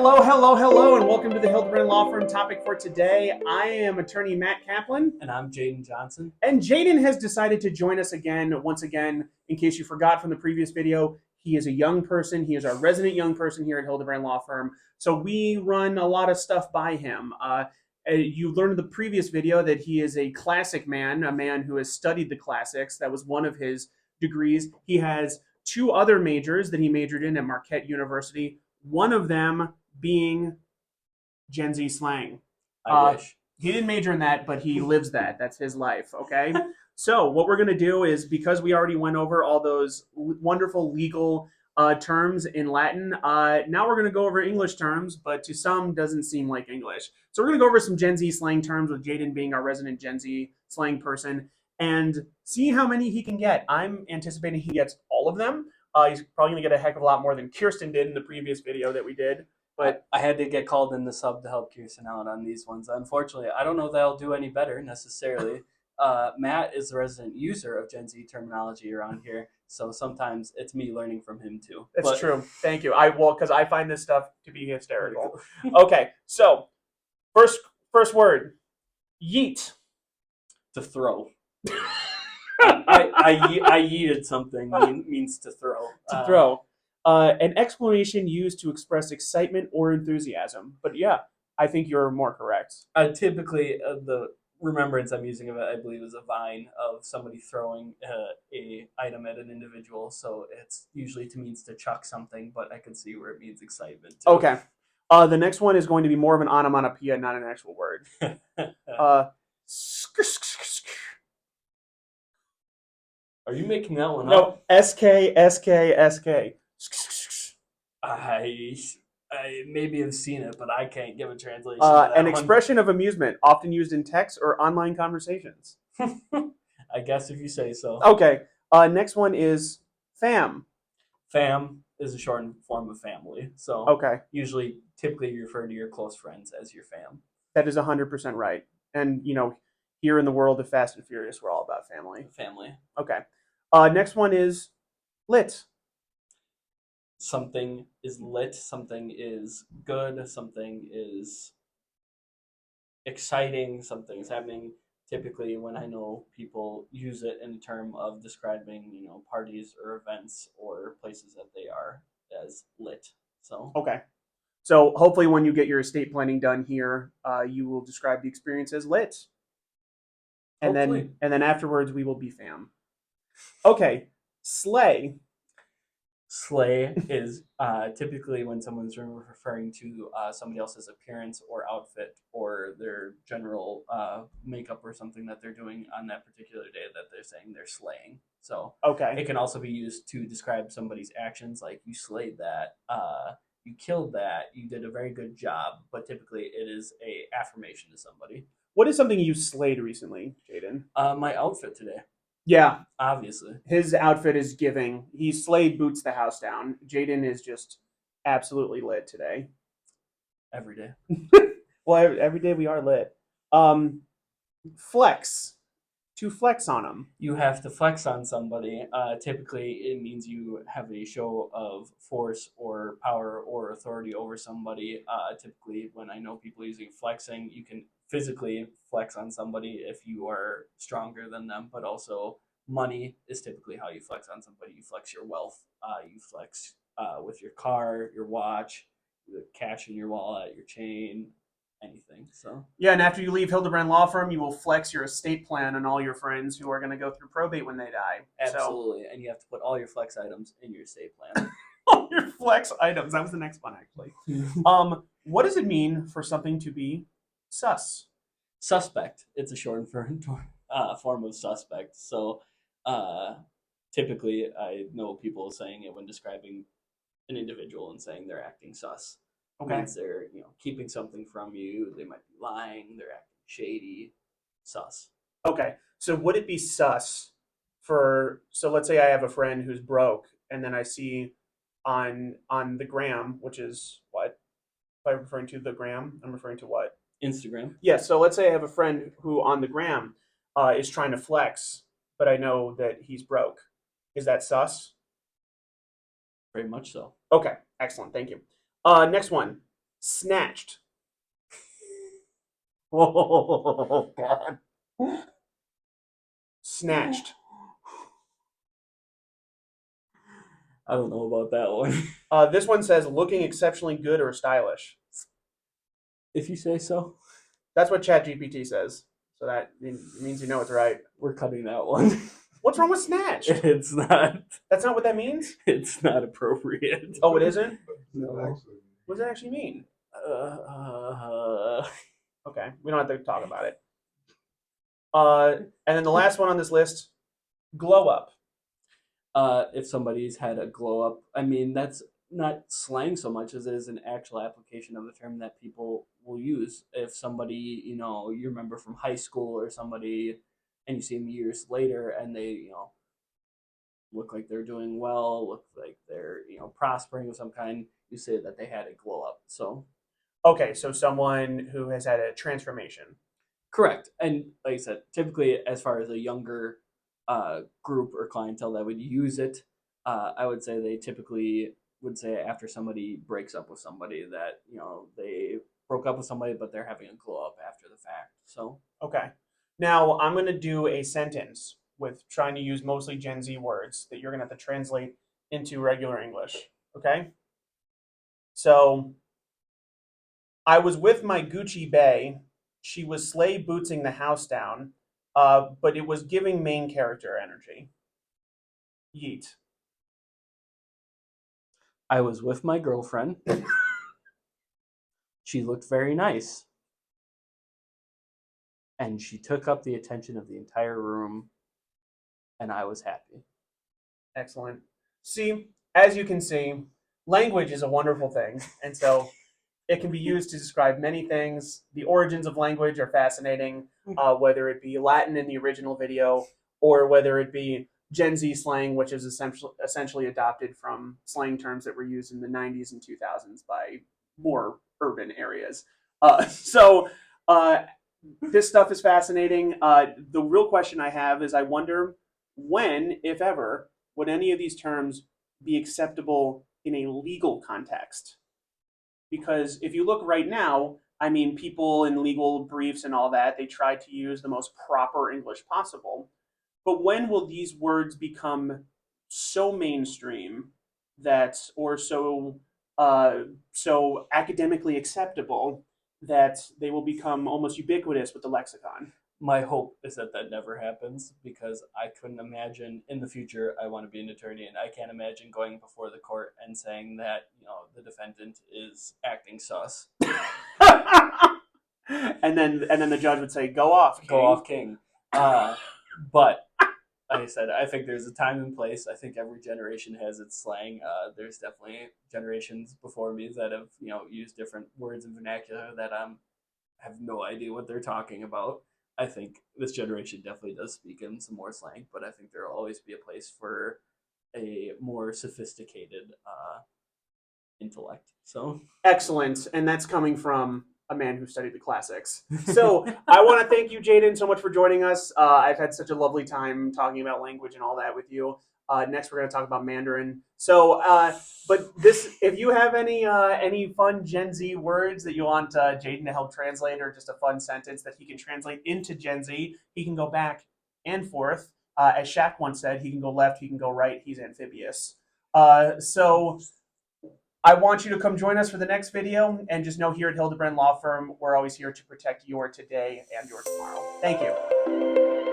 Hello, hello, hello, and welcome to the Hildebrand Law Firm. Topic for today. I am attorney Matt Kaplan. And I'm Jaden Johnson. And Jaden has decided to join us again, once again, in case you forgot from the previous video. He is a young person. He is our resident young person here at Hildebrand Law Firm. So we run a lot of stuff by him. You learned in the previous video that he is a classic man, a man who has studied the classics. That was one of his degrees. He has two other majors that he majored in at Marquette University. One of them being Gen Z slang. I wish. He didn't major in that, but he lives that. That's his life, okay? So what we're going to do is, because we already went over all those wonderful legal terms in Latin, now we're going to go over English terms, but to some doesn't seem like English. So we're going to go over some Gen Z slang terms with Jaden being our resident Gen Z slang person and see how many he can get. I'm anticipating he gets all of them. He's probably going to get a heck of a lot more than Kirsten did in the previous video that we did. But I had to get called in the sub to help Kirsten out on these ones. Unfortunately, I don't know that I'll do any better necessarily. Matt is the resident user of Gen Z terminology around here, so sometimes it's me learning from him too. That's true. Thank you. Because I find this stuff to be hysterical. Okay, so first word, yeet. To throw. I yeeted something means to throw. To throw. An exclamation used to express excitement or enthusiasm. But yeah, I think you're more correct. Typically, the remembrance I'm using of it, I believe, is a vine of somebody throwing a item at an individual. So it's usually means to chuck something, but I can see where it means excitement too. Okay. The next one is going to be more of an onomatopoeia, not an actual word. Are you making that one No, up? S-K. I maybe have seen it, but I can't give a translation. An expression of amusement, often used in text or online conversations. I guess if you say so. Okay. Next one is fam. Fam is a shortened form of family. So okay. Usually, typically, you refer to your close friends as your fam. That is 100% right. And, here in the world of Fast and Furious, we're all about family. Family. Okay. Next one is lit. Something is lit. Something is good. Something is exciting. Something is happening. Typically, when I know people use it in term of describing, parties or events or places that they are as lit. So okay. So hopefully, when you get your estate planning done here, you will describe the experience as lit. And then afterwards, we will be fam. Okay, slay. Slay is typically when someone's referring to somebody else's appearance or outfit or their general makeup or something that they're doing on that particular day that they're saying they're slaying. So okay. It can also be used to describe somebody's actions, like you slayed that, you killed that, you did a very good job. But typically, it is a affirmation to somebody. What is something you slayed recently, Jaden? My outfit today. Yeah. Obviously. His outfit is giving. He slayed boots the house down. Jaden is just absolutely lit today. Every day. Well, every day we are lit. Flex. To flex on them. You have to flex on somebody. Typically, it means you have a show of force or power or authority over somebody. Typically, when I know people using flexing, you can physically flex on somebody if you are stronger than them, but also money is typically how you flex on somebody. You flex your wealth. You flex with your car, your watch, the cash in your wallet, your chain, anything. So yeah, and after you leave Hildebrand Law Firm, you will flex your estate plan on all your friends who are going to go through probate when they die. Absolutely. And you have to put all your flex items in your estate plan. All your flex items. That was the next one, actually. What does it mean for something to be sus? Suspect. It's a shortened form of suspect. So typically, I know people saying it when describing an individual and saying they're acting sus. Okay. Means they're keeping something from you. They might be lying. They're acting shady. Sus. Okay. So would it be sus so let's say I have a friend who's broke, and then I see on the gram, which is what? If I'm referring to the gram, I'm referring to what? Instagram. Yeah. So let's say I have a friend who on the gram is trying to flex, but I know that he's broke. Is that sus? Very much so. Okay. Excellent. Thank you. Next one. Snatched. Oh, God. Snatched. I don't know about that one. This one says looking exceptionally good or stylish. If you say so. That's what ChatGPT says. So that means you know it's right. We're cutting that one. What's wrong with snatched? It's not. That's not what that means? It's not appropriate. Oh, it isn't? No. What does that actually mean? Uh, Okay, we don't have to talk about it. And then the last one on this list, glow up. if somebody's had a glow up, I mean, that's not slang so much as it is an actual application of the term that people will use. If somebody, you remember from high school or somebody, and you see them years later and they, look like they're doing well, look like they're, prospering of some kind, you say that they had a glow up. So, Okay, so someone who has had a transformation. correct. And like I said, typically, as far as a younger group or clientele that would use it, I would say they typically would say after somebody breaks up with somebody that they broke up with somebody, but they're having a glow up after the fact. So Okay. Now I'm going to do a sentence with trying to use mostly Gen Z words that you're going to have to translate into regular English. Okay? So I was with my Gucci bae. She was sleigh bootsing the house down, but it was giving main character energy. Yeet. I was with my girlfriend. She looked very nice, and she took up the attention of the entire room, and I was happy. Excellent. See, as you can see, language is a wonderful thing, and so it can be used to describe many things. The origins of language are fascinating, whether it be Latin in the original video or whether it be Gen Z slang, which is essentially adopted from slang terms that were used in the 90s and 2000s by more urban areas. So this stuff is fascinating. The real question I have is I wonder when, if ever, would any of these terms be acceptable in a legal context? Because if you look right now, I mean, people in legal briefs and all that, they try to use the most proper English possible. But when will these words become so mainstream that, or so academically acceptable that they will become almost ubiquitous with the lexicon? My hope is that that never happens because I couldn't imagine in the future I want to be an attorney and I can't imagine going before the court and saying that the defendant is acting sus. and then the judge would say, "Go off, King." Go off, King. But like I said, I think there's a time and place. I think every generation has its slang. There's definitely generations before me that have used different words and vernacular that have no idea what they're talking about. I think this generation definitely does speak in some more slang, but I think there will always be a place for a more sophisticated intellect. So Excellent, and that's coming from a man who studied the classics. So I want to thank you, Jaden, so much for joining us. I've had such a lovely time talking about language and all that with you. Next, we're going to talk about Mandarin. So, if you have any fun Gen Z words that you want Jaden to help translate, or just a fun sentence that he can translate into Gen Z, he can go back and forth. As Shaq once said, he can go left, he can go right. He's amphibious. So I want you to come join us for the next video, and just know here at Hildebrand Law Firm, we're always here to protect your today and your tomorrow. Thank you.